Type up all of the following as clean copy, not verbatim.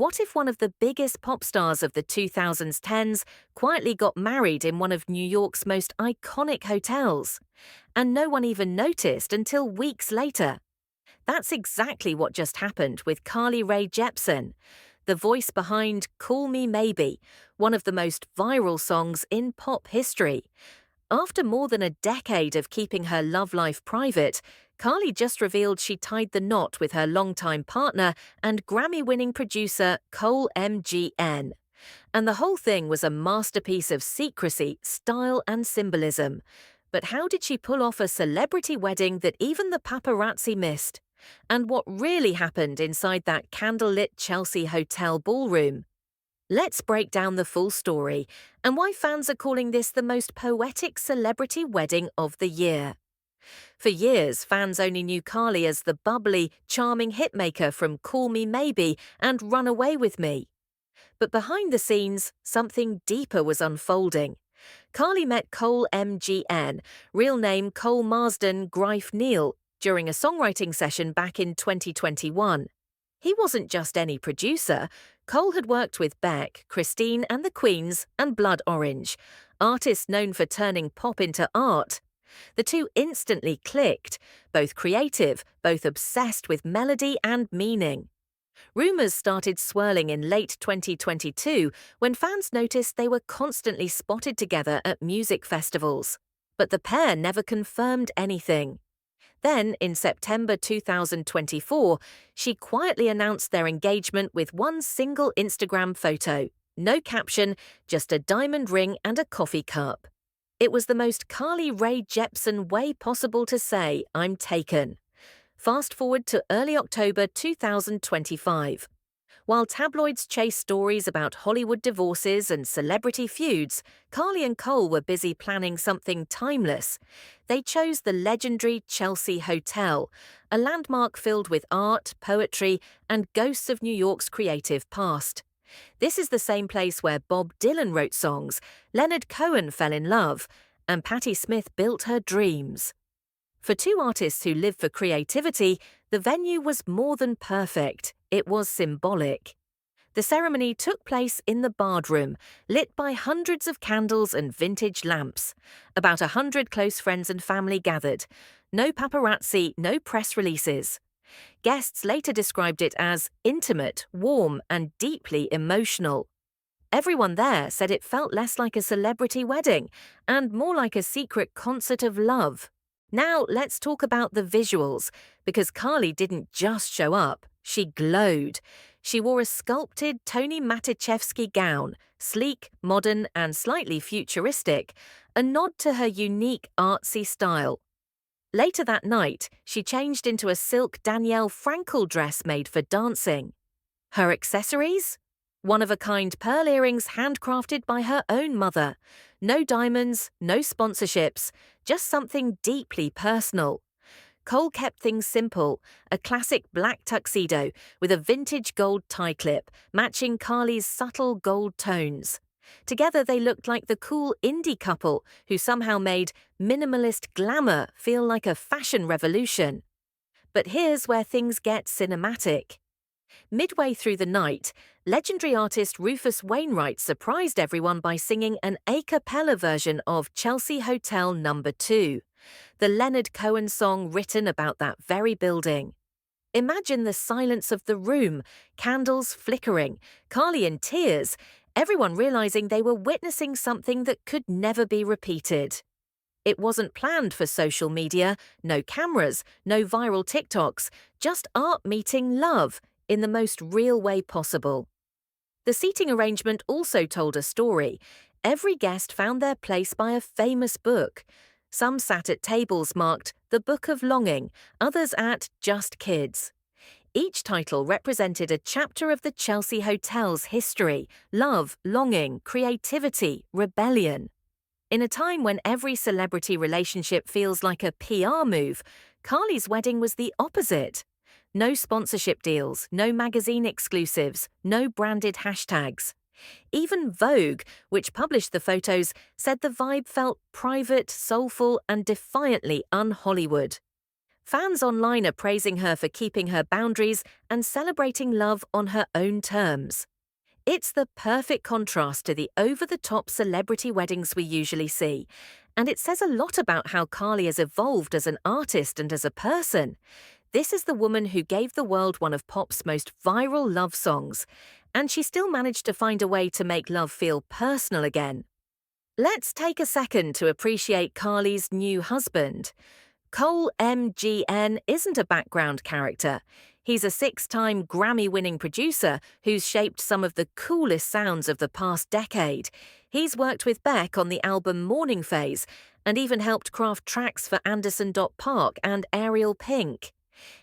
What if one of the biggest pop stars of the 2010s quietly got married in one of New York's most iconic hotels? And no one even noticed until weeks later. That's exactly what just happened with Carly Rae Jepsen, the voice behind Call Me Maybe, one of the most viral songs in pop history. After more than a decade of keeping her love life private, Carly just revealed she tied the knot with her longtime partner and Grammy-winning producer Cole M.G.N. And the whole thing was a masterpiece of secrecy, style, and symbolism. But how did she pull off a celebrity wedding that even the paparazzi missed? And what really happened inside that candlelit Chelsea hotel ballroom? Let's break down the full story and why fans are calling this the most poetic celebrity wedding of the year. For years, fans only knew Carly as the bubbly, charming hitmaker from Call Me Maybe and Run Away With Me. But behind the scenes, something deeper was unfolding. Carly met Cole M.G.N, real name Cole Marsden Greif Neal, during a songwriting session back in 2021. He wasn't just any producer. Cole had worked with Beck, Christine and the Queens, and Blood Orange, artists known for turning pop into art. The two instantly clicked, both creative, both obsessed with melody and meaning. Rumors started swirling in late 2022 when fans noticed they were constantly spotted together at music festivals. But the pair never confirmed anything. Then, in September 2024, she quietly announced their engagement with one single Instagram photo. No caption, just a diamond ring and a coffee cup. It was the most Carly Rae Jepsen way possible to say, "I'm taken." Fast forward to early October 2025. While tabloids chased stories about Hollywood divorces and celebrity feuds, Carly and Cole were busy planning something timeless. They chose the legendary Chelsea Hotel, a landmark filled with art, poetry, and ghosts of New York's creative past. This is the same place where Bob Dylan wrote songs, Leonard Cohen fell in love, and Patti Smith built her dreams. For two artists who live for creativity, the venue was more than perfect. It was symbolic. The ceremony took place in the Bard Room, lit by hundreds of candles and vintage lamps. About 100 close friends and family gathered. No paparazzi, no press releases. Guests later described it as intimate, warm, and deeply emotional. Everyone there said it felt less like a celebrity wedding and more like a secret concert of love. Now let's talk about the visuals, because Carly didn't just show up, she glowed. She wore a sculpted Tony Matichevsky gown, sleek, modern, and slightly futuristic, a nod to her unique artsy style. Later that night, she changed into a silk Danielle Frankel dress made for dancing. Her accessories? One-of-a-kind pearl earrings handcrafted by her own mother. No diamonds, no sponsorships, just something deeply personal. Cole kept things simple, a classic black tuxedo with a vintage gold tie clip, matching Carly's subtle gold tones. Together they looked like the cool indie couple who somehow made minimalist glamour feel like a fashion revolution. But here's where things get cinematic. Midway through the night, legendary artist Rufus Wainwright surprised everyone by singing an a cappella version of Chelsea Hotel No. 2, the Leonard Cohen song written about that very building. Imagine the silence of the room, candles flickering, Carly in tears, everyone realizing they were witnessing something that could never be repeated. It wasn't planned for social media, no cameras, no viral TikToks, just art meeting love in the most real way possible. The seating arrangement also told a story. Every guest found their place by a famous book. Some sat at tables marked The Book of Longing, others at Just Kids. Each title represented a chapter of the Chelsea Hotel's history, love, longing, creativity, rebellion. In a time when every celebrity relationship feels like a PR move, Carly's wedding was the opposite. No sponsorship deals, no magazine exclusives, no branded hashtags. Even Vogue, which published the photos, said the vibe felt private, soulful, and defiantly un-Hollywood. Fans online are praising her for keeping her boundaries and celebrating love on her own terms. It's the perfect contrast to the over-the-top celebrity weddings we usually see, and it says a lot about how Carly has evolved as an artist and as a person. This is the woman who gave the world one of pop's most viral love songs, and she still managed to find a way to make love feel personal again. Let's take a second to appreciate Carly's new husband. Cole M.G.N. isn't a background character. He's a six-time Grammy-winning producer who's shaped some of the coolest sounds of the past decade. He's worked with Beck on the album Morning Phase and even helped craft tracks for Anderson .Park and Ariel Pink.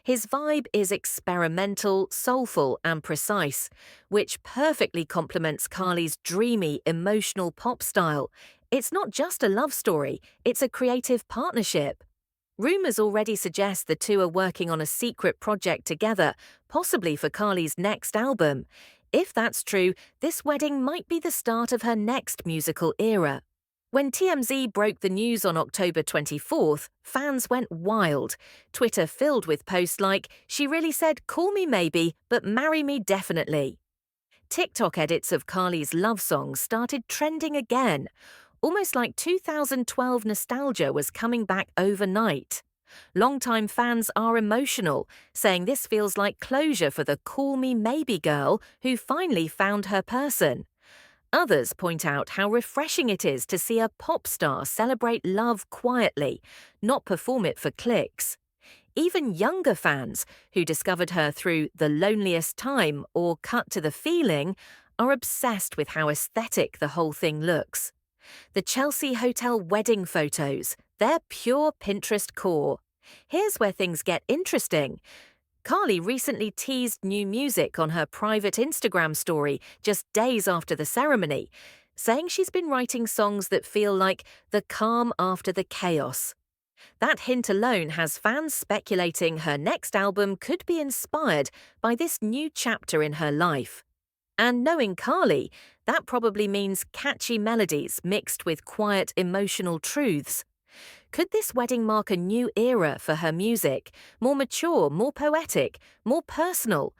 His vibe is experimental, soulful, and precise, which perfectly complements Carly's dreamy, emotional pop style. It's not just a love story, it's a creative partnership. Rumors already suggest the two are working on a secret project together, possibly for Carly's next album. If that's true, this wedding might be the start of her next musical era. When TMZ broke the news on October 24th, fans went wild. Twitter filled with posts like, "She really said, 'Call me maybe, but marry me definitely.'" TikTok edits of Carly's love songs started trending again. Almost like 2012 nostalgia was coming back overnight. Longtime fans are emotional, saying this feels like closure for the Call Me Maybe girl who finally found her person. Others point out how refreshing it is to see a pop star celebrate love quietly, not perform it for clicks. Even younger fans, who discovered her through The Loneliest Time or Cut to the Feeling, are obsessed with how aesthetic the whole thing looks. The Chelsea Hotel wedding photos, they're pure Pinterest core. Here's where things get interesting. Carly recently teased new music on her private Instagram story just days after the ceremony, saying she's been writing songs that feel like the calm after the chaos. That hint alone has fans speculating her next album could be inspired by this new chapter in her life. And knowing Carly, that probably means catchy melodies mixed with quiet, emotional truths. Could this wedding mark a new era for her music? More mature, more poetic, more personal?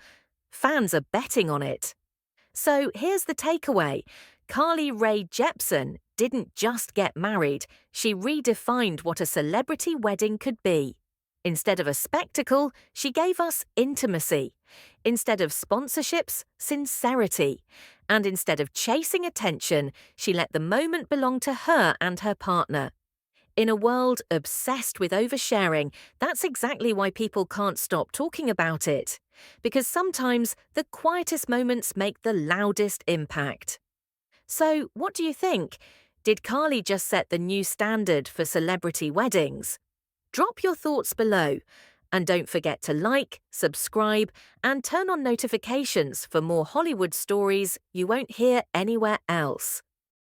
Fans are betting on it. So here's the takeaway. Carly Rae Jepsen didn't just get married, she redefined what a celebrity wedding could be. Instead of a spectacle, she gave us intimacy. Instead of sponsorships, sincerity. And instead of chasing attention, she let the moment belong to her and her partner. In a world obsessed with oversharing, that's exactly why people can't stop talking about it. Because sometimes the quietest moments make the loudest impact. So, what do you think? Did Carly just set the new standard for celebrity weddings? Drop your thoughts below. And don't forget to like, subscribe, and turn on notifications for more Hollywood stories you won't hear anywhere else.